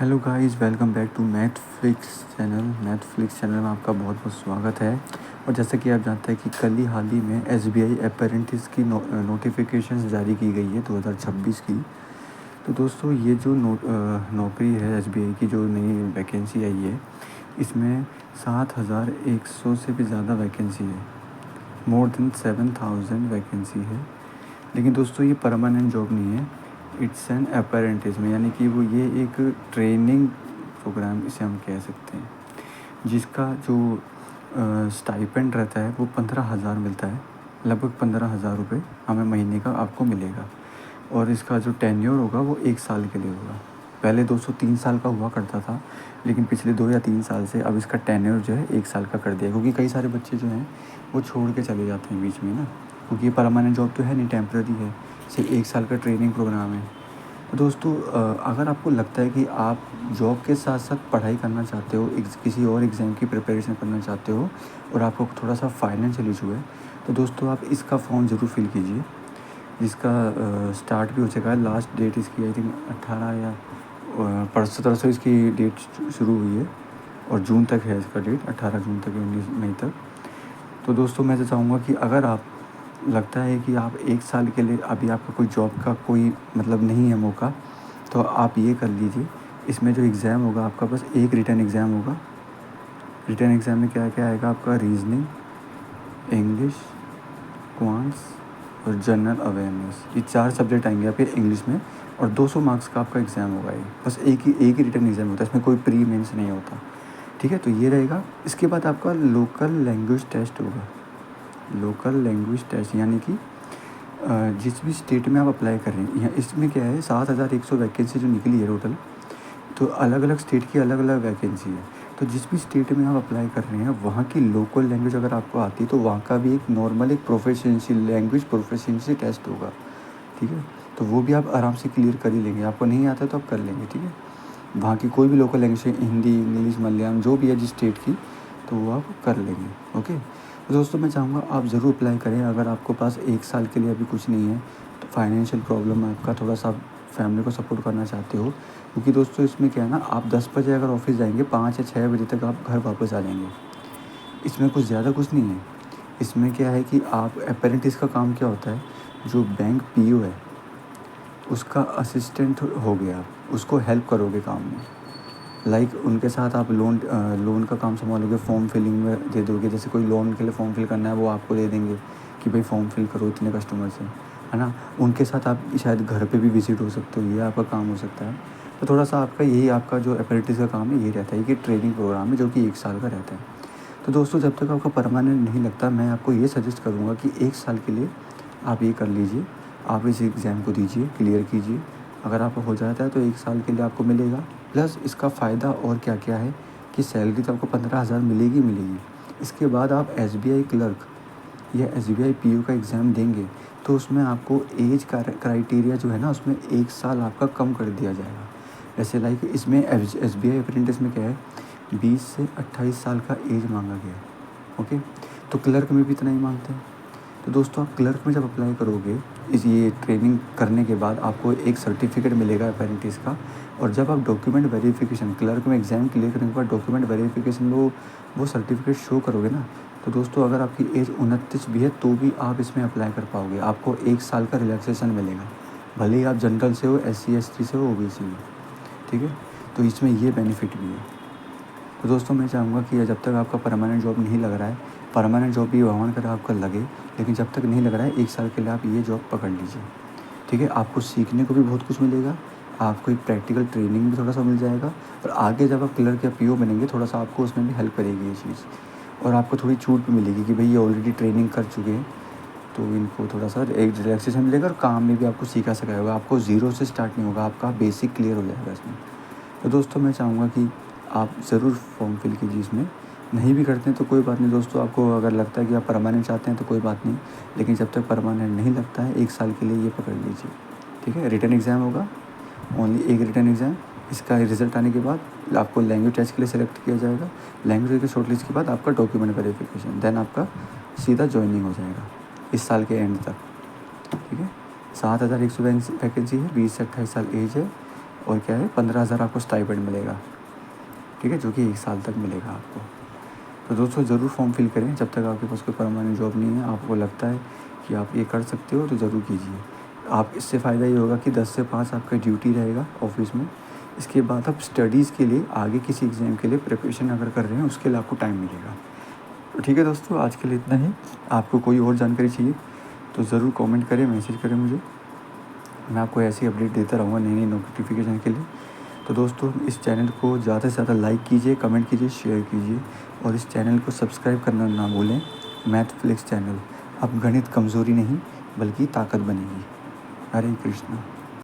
Hello guys, welcome back to Mathflix channel में आपका बहुत बहुत स्वागत है। और जैसा कि आप जानते हैं कि कल ही हाल ही में एसबीआई अप्रेंटिस की नोटिफिकेशन जारी की गई है 2026 की। तो दोस्तों ये जो नौकरी है एसबीआई की, जो नई वैकेंसी आई है, इसमें 7,100 से भी ज़्यादा वैकेंसी है। मोर देन 7,000 वैकेंसी है। लेकिन दोस्तों ये परमानेंट जॉब नहीं है, इट्स एन अप्रेंटिस में, यानी कि वो ये एक ट्रेनिंग प्रोग्राम इसे हम कह सकते हैं, जिसका जो स्टाइपेंड रहता है वो 15,000 मिलता है। लगभग 15,000 रुपये हमें महीने का आपको मिलेगा। और इसका जो टेन्योर होगा वो 1 साल के लिए होगा। पहले 203 साल का हुआ करता था, लेकिन पिछले 2 या 3 साल से अब इसका टेन्योर जो है 1 साल का कर दिया, क्योंकि कई सारे बच्चे जो हैं वो छोड़ के चले जाते हैं बीच में ना, क्योंकि ये परमानेंट जॉब तो है नहीं, टेम्प्रेरी है, सिर्फ 1 साल का ट्रेनिंग प्रोग्राम है। तो दोस्तों अगर आपको लगता है कि आप जॉब के साथ साथ पढ़ाई करना चाहते हो, किसी और एग्ज़ाम की प्रिपरेशन करना चाहते हो, और आपको थोड़ा सा फाइनेंशियल इशू है, तो दोस्तों आप इसका फॉर्म ज़रूर फिल कीजिए, जिसका स्टार्ट भी हो चुका है। लास्ट डेट इसकी आई थिंक 18 या परसों तरसों इसकी डेट शुरू हुई है, और जून तक है इसका डेट, 18 जून तक या 19 मई तक। तो दोस्तों मैं तो चाहूँगा कि अगर आप लगता है कि आप 1 साल के लिए अभी आपका कोई जॉब का कोई मतलब नहीं है मौका, तो आप ये कर लीजिए। इसमें जो एग्ज़ाम होगा आपका, बस एक रिटन एग्ज़ाम होगा। रिटन एग्ज़ाम में क्या क्या आएगा आपका? रीजनिंग, इंग्लिश, क्वांट्स और जनरल अवेयरनेस, ये 4 सब्जेक्ट आएंगे आपके इंग्लिश में, और 200 मार्क्स का आपका एग्ज़ाम होगा। ये बस एक ही रिटन एग्ज़ाम होता है, इसमें कोई प्री मेंस नहीं होता। ठीक है, तो ये रहेगा। इसके बाद आपका लोकल लैंग्वेज टेस्ट होगा। लोकल लैंग्वेज टेस्ट यानी कि जिस भी स्टेट में आप अप्लाई कर रहे हैं, यहाँ इसमें क्या है, 7,100 वैकेंसी जो निकली है टोटल, तो अलग अलग स्टेट की अलग अलग वैकेंसी है। तो जिस भी स्टेट में आप अप्लाई कर रहे हैं, वहाँ की लोकल लैंग्वेज अगर आपको आती है, तो वहाँ का भी एक नॉर्मल एक प्रोफिशिएंसी, लैंग्वेज प्रोफिशिएंसी टेस्ट होगा। ठीक है, तो वो भी आप आराम से क्लियर कर ही लेंगे। आपको नहीं आता तो आप कर लेंगे। ठीक है, वहाँ की कोई भी local language, Hindi, English, Malayalam, जो भी है जिस स्टेट की, तो वो आप कर लेंगे। ओके, तो दोस्तों मैं चाहूँगा आप ज़रूर अप्लाई करें। अगर आपको पास 1 साल के लिए अभी कुछ नहीं है, तो फाइनेंशियल प्रॉब्लम है आपका, थोड़ा सा फैमिली को सपोर्ट करना चाहते हो, क्योंकि दोस्तों इसमें क्या है ना, आप 10 बजे अगर ऑफिस जाएंगे, 5 या 6 बजे तक आप घर वापस आ जाएंगे। इसमें कुछ ज़्यादा कुछ नहीं है। इसमें क्या है कि आप अप्रेंटिस का काम क्या होता है, जो बैंक पीओ है उसका असिस्टेंट हो गया, आप उसको हेल्प करोगे काम में। लाइक उनके साथ आप लोन का काम संभालोगे, फॉर्म फिलिंग में दे दोगे। जैसे कोई लोन के लिए फॉर्म फिल करना है, वो आपको दे देंगे कि भाई फॉर्म फिल करो इतने कस्टमर से, है ना। उनके साथ आप शायद घर पे भी विज़िट हो सकते हो, ये आपका काम हो सकता है। तो थोड़ा सा आपका यही, आपका जो अप्रेंटिस का काम है यही रहता है कि ट्रेनिंग प्रोग्राम है, जो कि 1 साल का रहता है। तो दोस्तों जब तक आपका परमानेंट नहीं लगता, मैं आपको ये सजेस्ट करूँगा कि 1 साल के लिए आप ये कर लीजिए। आप इस एग्ज़ाम को दीजिए, क्लियर कीजिए। अगर आपका हो जाता है तो 1 साल के लिए आपको मिलेगा। प्लस इसका फ़ायदा और क्या क्या है कि सैलरी तो आपको 15,000 मिलेगी। इसके बाद आप एसबीआई क्लर्क या एसबीआई पीओ का एग्ज़ाम देंगे, तो उसमें आपको एज क्राइटेरिया जो है ना, उसमें 1 साल आपका कम कर दिया जाएगा। जैसे लाइक इसमें एसबीआई अप्रेंटिस में क्या है, 20 से 28 साल का एज मांगा गया है। ओके, तो क्लर्क में भी इतना ही मांगते हैं। तो दोस्तों आप क्लर्क में जब अप्लाई करोगे, ये ट्रेनिंग करने के बाद आपको एक सर्टिफिकेट मिलेगा अप्रेंटिस का। और जब आप डॉक्यूमेंट वेरिफिकेशन, क्लर्क में एग्ज़ाम क्लियर करने के बाद डॉक्यूमेंट वेरिफिकेशन वो सर्टिफिकेट शो करोगे ना, तो दोस्तों अगर आपकी एज 29 भी है, तो भी आप इसमें अप्लाई कर पाओगे। आपको 1 साल का रिलैक्सेशन मिलेगा, भले ही आप जनरल से हो, SC ST से हो, OBC हो। ठीक है, तो इसमें ये बेनिफिट भी है। तो दोस्तों मैं चाहूँगा कि जब तक आपका परमानेंट जॉब नहीं लग रहा है, परमानेंट जॉब भी भगवान करे आपका लगे, लेकिन जब तक नहीं लग रहा है, 1 साल के लिए आप ये जॉब पकड़ लीजिए। ठीक है, आपको सीखने को भी बहुत कुछ मिलेगा, आपको एक प्रैक्टिकल ट्रेनिंग भी थोड़ा सा मिल जाएगा, और आगे जब आप क्लर्क या पीओ बनेंगे, थोड़ा सा आपको उसमें भी हेल्प करेगी ये चीज़। और आपको थोड़ी छूट भी मिलेगी कि भाई ये ऑलरेडी ट्रेनिंग कर चुके हैं, तो इनको थोड़ा सा एक रिलैक्सेशन मिलेगा, और काम में भी आपको सीखा सिखाया होगा। आपको ज़ीरो से स्टार्ट नहीं होगा, आपका बेसिक क्लियर हो जाएगा इसमें। तो दोस्तों मैं चाहूँगा कि आप ज़रूर फॉर्म फिल कीजिए इसमें। नहीं भी करते हैं तो कोई बात नहीं दोस्तों, आपको अगर लगता है कि आप परमानेंट चाहते हैं तो कोई बात नहीं, लेकिन जब तक परमानेंट नहीं लगता है, 1 साल के लिए ये पकड़ लीजिए। ठीक है, रिटन एग्ज़ाम होगा, ओनली एक रिटन एग्ज़ाम। इसका रिज़ल्ट आने के बाद आपको लैंग्वेज टेस्ट के लिए सेलेक्ट किया जाएगा। लैंग्वेज के शॉर्टलिस्ट के बाद आपका डॉक्यूमेंट वेरिफिकेशन, देन आपका सीधा जॉइनिंग हो जाएगा इस साल के एंड तक। ठीक है, 7,100 वैकेंसी है, 20 से 28 साल एज है, और क्या है 15,000 आपको स्टाइपेंड मिलेगा, ठीक है, जो कि 1 साल तक मिलेगा आपको। तो दोस्तों ज़रूर फॉर्म फिल करें, जब तक आपके पास कोई परमानेंट जॉब नहीं है, आपको लगता है कि आप ये कर सकते हो तो ज़रूर कीजिए। आप इससे फ़ायदा ये होगा कि 10 से 5 आपका ड्यूटी रहेगा ऑफिस में। इसके बाद आप स्टडीज़ के लिए आगे किसी एग्ज़ाम के लिए प्रिपरेशन अगर कर रहे हैं उसके लिए आपको टाइम मिलेगा। तो ठीक है दोस्तों, आज के लिए इतना ही। आपको कोई और जानकारी चाहिए तो ज़रूर कमेंट करें, मैसेज करें मुझे। मैं आपको ऐसी अपडेट देता रहूँगा नई नई नोटिफिकेशन के लिए। तो दोस्तों, इस चैनल को ज़्यादा से ज़्यादा लाइक कीजिए, कमेंट कीजिए, शेयर कीजिए और इस चैनल को सब्सक्राइब करना ना भूलें। मैथफ्लिक्स चैनल। अब गणित कमज़ोरी नहीं बल्कि ताकत बनेगी। हरे कृष्णा।